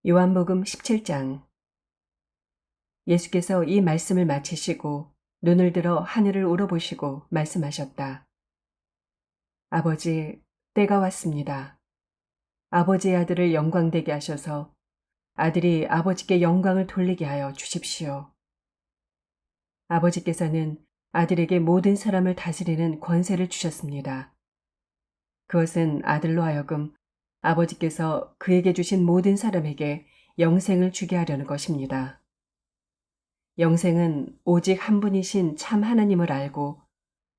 요한복음 17장. 예수께서 이 말씀을 마치시고 눈을 들어 하늘을 우러보시고 말씀하셨다. 아버지, 때가 왔습니다. 아버지의 아들을 영광되게 하셔서 아들이 아버지께 영광을 돌리게 하여 주십시오. 아버지께서는 아들에게 모든 사람을 다스리는 권세를 주셨습니다. 그것은 아들로 하여금 아버지께서 그에게 주신 모든 사람에게 영생을 주게 하려는 것입니다. 영생은 오직 한 분이신 참 하나님을 알고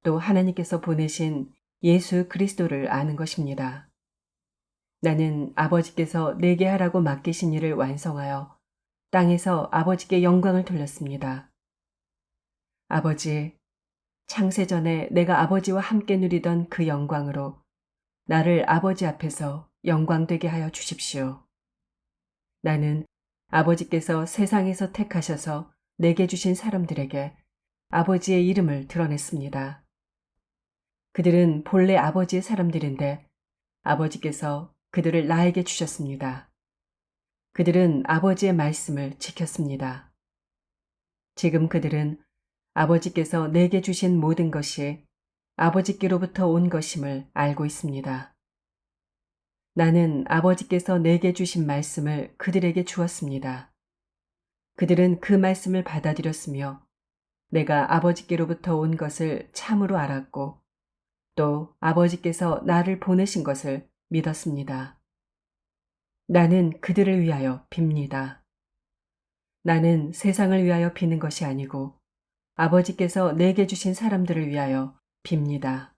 또 하나님께서 보내신 예수 그리스도를 아는 것입니다. 나는 아버지께서 내게 하라고 맡기신 일을 완성하여 땅에서 아버지께 영광을 돌렸습니다. 아버지, 창세 전에 내가 아버지와 함께 누리던 그 영광으로 나를 아버지 앞에서 영광되게 하여 주십시오. 나는 아버지께서 세상에서 택하셔서 내게 주신 사람들에게 아버지의 이름을 드러냈습니다. 그들은 본래 아버지의 사람들인데 아버지께서 그들을 나에게 주셨습니다. 그들은 아버지의 말씀을 지켰습니다. 지금 그들은 아버지께서 내게 주신 모든 것이 아버지께로부터 온 것임을 알고 있습니다. 나는 아버지께서 내게 주신 말씀을 그들에게 주었습니다. 그들은 그 말씀을 받아들였으며 내가 아버지께로부터 온 것을 참으로 알았고 또 아버지께서 나를 보내신 것을 믿었습니다. 나는 그들을 위하여 빕니다. 나는 세상을 위하여 비는 것이 아니고 아버지께서 내게 주신 사람들을 위하여 빕니다.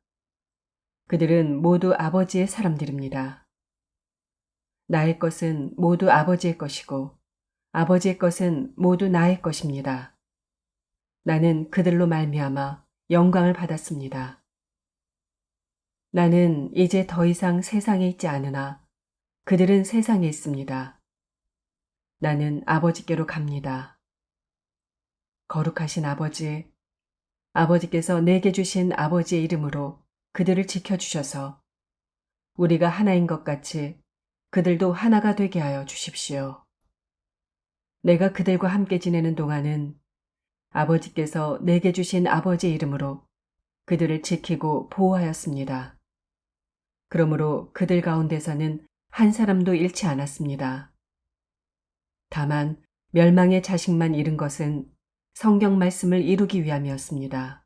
그들은 모두 아버지의 사람들입니다. 나의 것은 모두 아버지의 것이고 아버지의 것은 모두 나의 것입니다. 나는 그들로 말미암아 영광을 받았습니다. 나는 이제 더 이상 세상에 있지 않으나 그들은 세상에 있습니다. 나는 아버지께로 갑니다. 거룩하신 아버지, 아버지께서 내게 주신 아버지의 이름으로 그들을 지켜주셔서 우리가 하나인 것 같이 그들도 하나가 되게 하여 주십시오. 내가 그들과 함께 지내는 동안은 아버지께서 내게 주신 아버지의 이름으로 그들을 지키고 보호하였습니다. 그러므로 그들 가운데서는 한 사람도 잃지 않았습니다. 다만 멸망의 자식만 잃은 것은 성경 말씀을 이루기 위함이었습니다.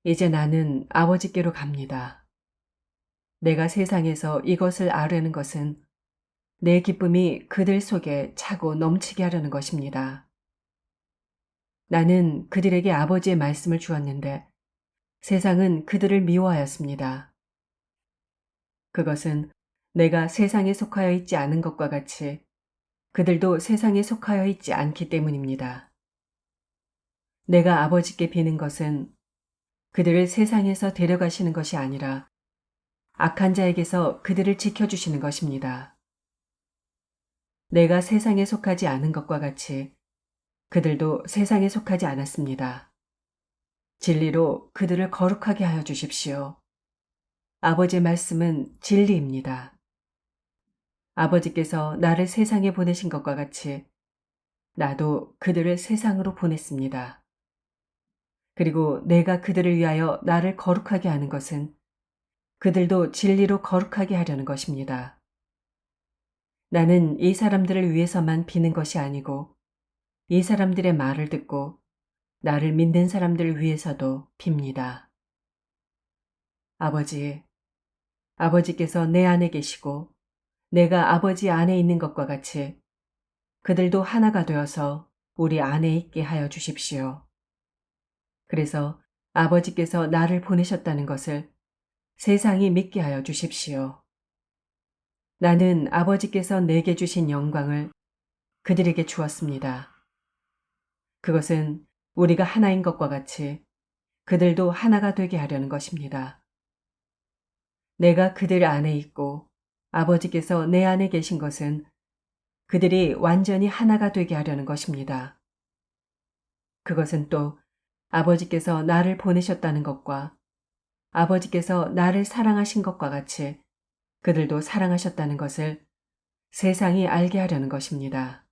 이제 나는 아버지께로 갑니다. 내가 세상에서 이것을 아뢰는 것은 내 기쁨이 그들 속에 차고 넘치게 하려는 것입니다. 나는 그들에게 아버지의 말씀을 주었는데 세상은 그들을 미워하였습니다. 그것은 내가 세상에 속하여 있지 않은 것과 같이 그들도 세상에 속하여 있지 않기 때문입니다. 내가 아버지께 비는 것은 그들을 세상에서 데려가시는 것이 아니라 악한 자에게서 그들을 지켜주시는 것입니다. 내가 세상에 속하지 않은 것과 같이 그들도 세상에 속하지 않았습니다. 진리로 그들을 거룩하게 하여 주십시오. 아버지의 말씀은 진리입니다. 아버지께서 나를 세상에 보내신 것과 같이 나도 그들을 세상으로 보냈습니다. 그리고 내가 그들을 위하여 나를 거룩하게 하는 것은 그들도 진리로 거룩하게 하려는 것입니다. 나는 이 사람들을 위해서만 비는 것이 아니고 이 사람들의 말을 듣고 나를 믿는 사람들을 위해서도 빕니다. 아버지, 아버지께서 내 안에 계시고 내가 아버지 안에 있는 것과 같이 그들도 하나가 되어서 우리 안에 있게 하여 주십시오. 그래서 아버지께서 나를 보내셨다는 것을 세상이 믿게 하여 주십시오. 나는 아버지께서 내게 주신 영광을 그들에게 주었습니다. 그것은 우리가 하나인 것과 같이 그들도 하나가 되게 하려는 것입니다. 내가 그들 안에 있고 아버지께서 내 안에 계신 것은 그들이 완전히 하나가 되게 하려는 것입니다. 그것은 또 아버지께서 나를 보내셨다는 것과 아버지께서 나를 사랑하신 것과 같이 그들도 사랑하셨다는 것을 세상이 알게 하려는 것입니다.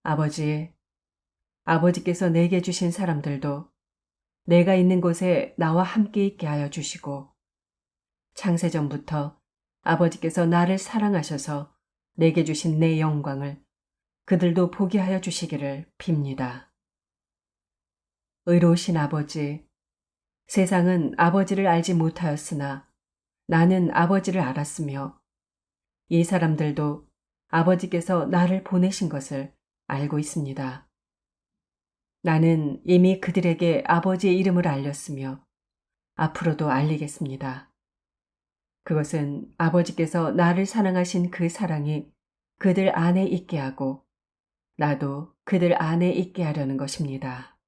아버지, 아버지께서 내게 주신 사람들도 내가 있는 곳에 나와 함께 있게 하여 주시고 창세전부터 아버지께서 나를 사랑하셔서 내게 주신 내 영광을 그들도 보게 하여 주시기를 빕니다. 의로우신 아버지, 세상은 아버지를 알지 못하였으나 나는 아버지를 알았으며 이 사람들도 아버지께서 나를 보내신 것을 알고 있습니다. 나는 이미 그들에게 아버지의 이름을 알렸으며 앞으로도 알리겠습니다. 그것은 아버지께서 나를 사랑하신 그 사랑이 그들 안에 있게 하고 나도 그들 안에 있게 하려는 것입니다.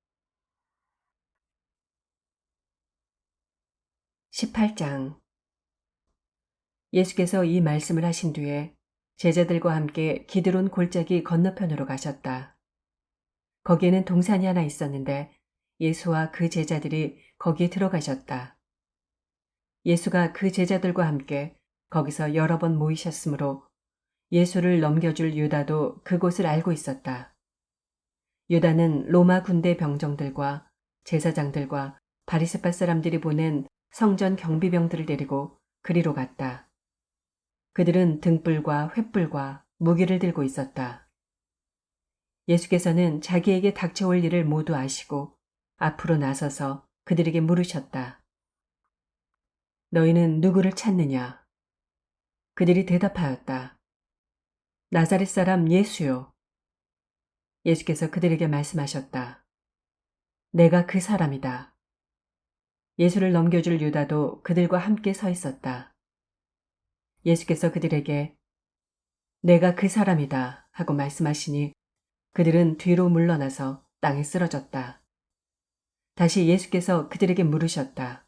18장. 예수께서 이 말씀을 하신 뒤에 제자들과 함께 기드론 골짜기 건너편으로 가셨다. 거기에는 동산이 하나 있었는데 예수와 그 제자들이 거기에 들어가셨다. 예수가 그 제자들과 함께 거기서 여러 번 모이셨으므로 예수를 넘겨줄 유다도 그곳을 알고 있었다. 유다는 로마 군대 병정들과 제사장들과 바리새파 사람들이 보낸 성전 경비병들을 데리고 그리로 갔다. 그들은 등불과 횃불과 무기를 들고 있었다. 예수께서는 자기에게 닥쳐올 일을 모두 아시고 앞으로 나서서 그들에게 물으셨다. 너희는 누구를 찾느냐? 그들이 대답하였다. 나사렛 사람 예수요. 예수께서 그들에게 말씀하셨다. 내가 그 사람이다. 예수를 넘겨줄 유다도 그들과 함께 서 있었다. 예수께서 그들에게 내가 그 사람이다 하고 말씀하시니 그들은 뒤로 물러나서 땅에 쓰러졌다. 다시 예수께서 그들에게 물으셨다.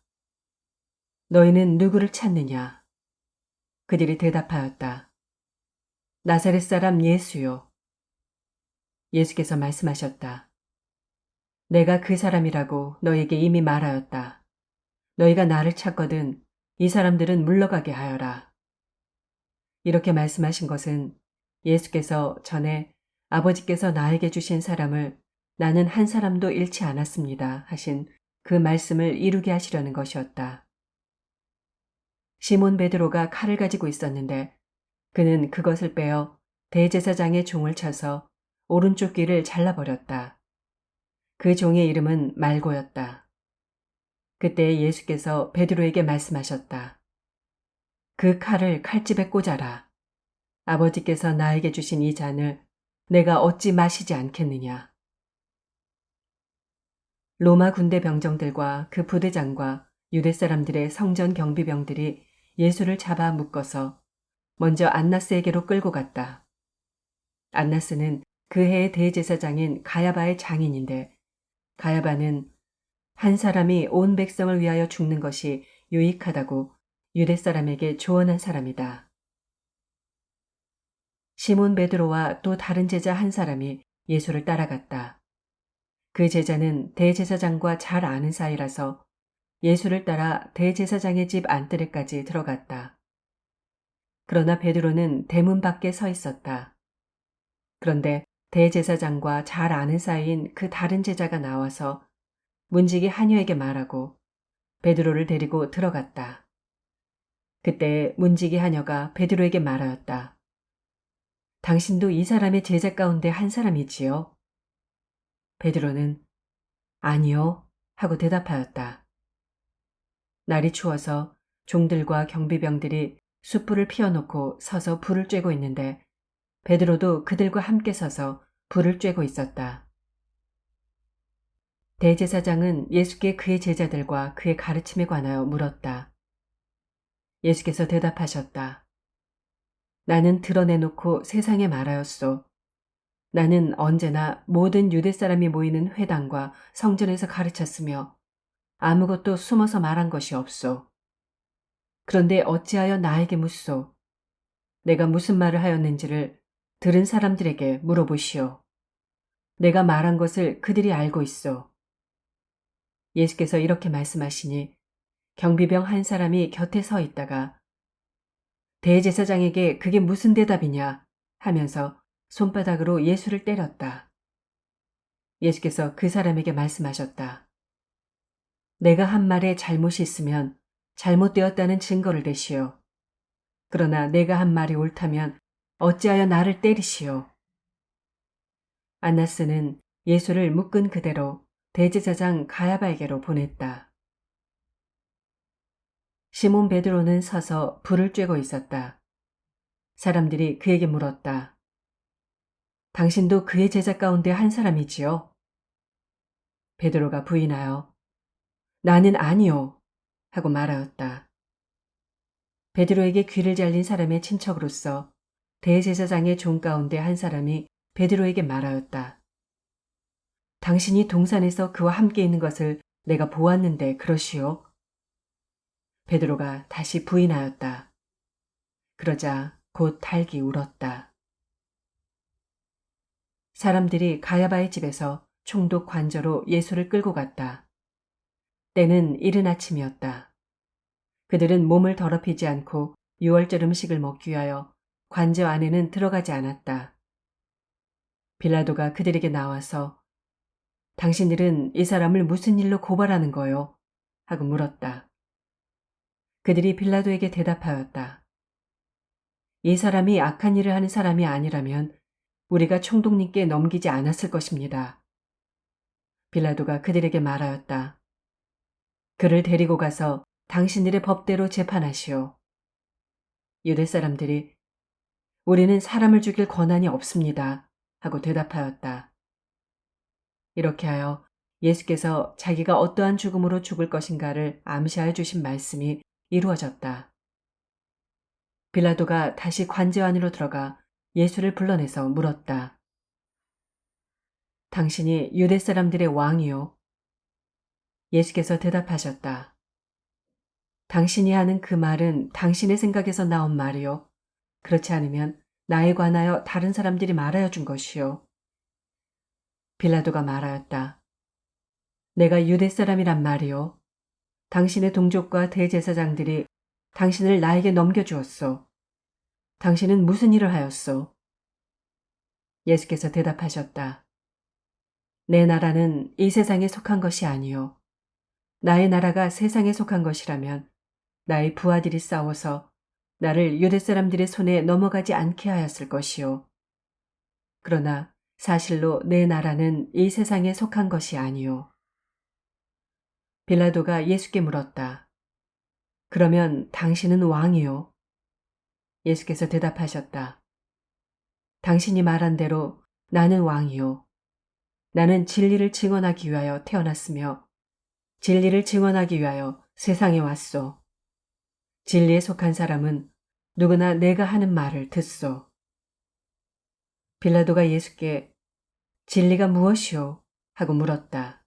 너희는 누구를 찾느냐? 그들이 대답하였다. 나사렛 사람 예수요. 예수께서 말씀하셨다. 내가 그 사람이라고 너에게 이미 말하였다. 너희가 나를 찾거든 이 사람들은 물러가게 하여라. 이렇게 말씀하신 것은 예수께서 전에 아버지께서 나에게 주신 사람을 나는 한 사람도 잃지 않았습니다 하신 그 말씀을 이루게 하시려는 것이었다. 시몬 베드로가 칼을 가지고 있었는데 그는 그것을 빼어 대제사장의 종을 쳐서 오른쪽 귀를 잘라버렸다. 그 종의 이름은 말고였다. 그때 예수께서 베드로에게 말씀하셨다. 그 칼을 칼집에 꽂아라. 아버지께서 나에게 주신 이 잔을 내가 어찌 마시지 않겠느냐. 로마 군대 병정들과 그 부대장과 유대 사람들의 성전 경비병들이 예수를 잡아 묶어서 먼저 안나스에게로 끌고 갔다. 안나스는 그 해의 대제사장인 가야바의 장인인데 가야바는 한 사람이 온 백성을 위하여 죽는 것이 유익하다고 유대 사람에게 조언한 사람이다. 시몬 베드로와 또 다른 제자 한 사람이 예수를 따라갔다. 그 제자는 대제사장과 잘 아는 사이라서 예수를 따라 대제사장의 집 안뜰에까지 들어갔다. 그러나 베드로는 대문 밖에 서 있었다. 그런데 대제사장과 잘 아는 사이인 그 다른 제자가 나와서 문지기 하녀에게 말하고 베드로를 데리고 들어갔다. 그때 문지기 하녀가 베드로에게 말하였다. 당신도 이 사람의 제자 가운데 한 사람이지요? 베드로는 아니요 하고 대답하였다. 날이 추워서 종들과 경비병들이 숯불을 피워놓고 서서 불을 쬐고 있는데 베드로도 그들과 함께 서서 불을 쬐고 있었다. 대제사장은 예수께 그의 제자들과 그의 가르침에 관하여 물었다. 예수께서 대답하셨다. 나는 드러내놓고 세상에 말하였소. 나는 언제나 모든 유대 사람이 모이는 회당과 성전에서 가르쳤으며 아무것도 숨어서 말한 것이 없소. 그런데 어찌하여 나에게 묻소? 내가 무슨 말을 하였는지를 들은 사람들에게 물어보시오. 내가 말한 것을 그들이 알고 있소. 예수께서 이렇게 말씀하시니 경비병 한 사람이 곁에 서 있다가 대제사장에게 그게 무슨 대답이냐 하면서 손바닥으로 예수를 때렸다. 예수께서 그 사람에게 말씀하셨다. 내가 한 말에 잘못이 있으면 잘못되었다는 증거를 대시오. 그러나 내가 한 말이 옳다면 어찌하여 나를 때리시오. 안나스는 예수를 묶은 그대로 대제사장 가야바에게로 보냈다. 시몬 베드로는 서서 불을 쬐고 있었다. 사람들이 그에게 물었다. 당신도 그의 제자 가운데 한 사람이지요? 베드로가 부인하여 나는 아니요 하고 말하였다. 베드로에게 귀를 잘린 사람의 친척으로서 대제사장의 종 가운데 한 사람이 베드로에게 말하였다. 당신이 동산에서 그와 함께 있는 것을 내가 보았는데 그러시오? 베드로가 다시 부인하였다. 그러자 곧 달기 울었다. 사람들이 가야바의 집에서 총독 관저로 예수를 끌고 갔다. 때는 이른 아침이었다. 그들은 몸을 더럽히지 않고 유월절 음식을 먹기 위하여 관저 안에는 들어가지 않았다. 빌라도가 그들에게 나와서 당신들은 이 사람을 무슨 일로 고발하는 거요? 하고 물었다. 그들이 빌라도에게 대답하였다. 이 사람이 악한 일을 하는 사람이 아니라면 우리가 총독님께 넘기지 않았을 것입니다. 빌라도가 그들에게 말하였다. 그를 데리고 가서 당신들의 법대로 재판하시오. 유대 사람들이 우리는 사람을 죽일 권한이 없습니다. 하고 대답하였다. 이렇게 하여 예수께서 자기가 어떠한 죽음으로 죽을 것인가를 암시하여 주신 말씀이 이루어졌다. 빌라도가 다시 관제 안으로 들어가 예수를 불러내서 물었다. 당신이 유대 사람들의 왕이요? 예수께서 대답하셨다. 당신이 하는 그 말은 당신의 생각에서 나온 말이요. 그렇지 않으면 나에 관하여 다른 사람들이 말하여 준 것이요. 빌라도가 말하였다. 내가 유대 사람이란 말이요. 당신의 동족과 대제사장들이 당신을 나에게 넘겨주었소. 당신은 무슨 일을 하였소? 예수께서 대답하셨다. 내 나라는 이 세상에 속한 것이 아니요. 나의 나라가 세상에 속한 것이라면 나의 부하들이 싸워서 나를 유대 사람들의 손에 넘어가지 않게 하였을 것이요. 그러나 사실로 내 나라는 이 세상에 속한 것이 아니요. 빌라도가 예수께 물었다. 그러면 당신은 왕이요? 예수께서 대답하셨다. 당신이 말한 대로 나는 왕이요. 나는 진리를 증언하기 위하여 태어났으며 진리를 증언하기 위하여 세상에 왔소. 진리에 속한 사람은 누구나 내가 하는 말을 듣소. 빌라도가 예수께 진리가 무엇이오? 하고 물었다.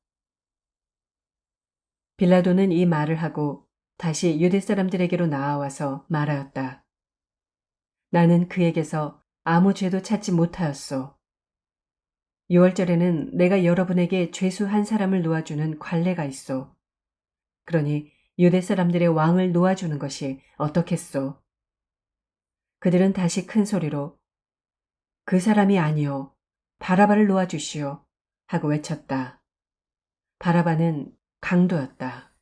빌라도는 이 말을 하고 다시 유대 사람들에게로 나아와서 말하였다. 나는 그에게서 아무 죄도 찾지 못하였소. 유월절에는 내가 여러분에게 죄수 한 사람을 놓아주는 관례가 있소. 그러니 유대 사람들의 왕을 놓아주는 것이 어떻겠소? 그들은 다시 큰 소리로 그 사람이 아니요 바라바를 놓아주시오 하고 외쳤다. 바라바는 강도였다.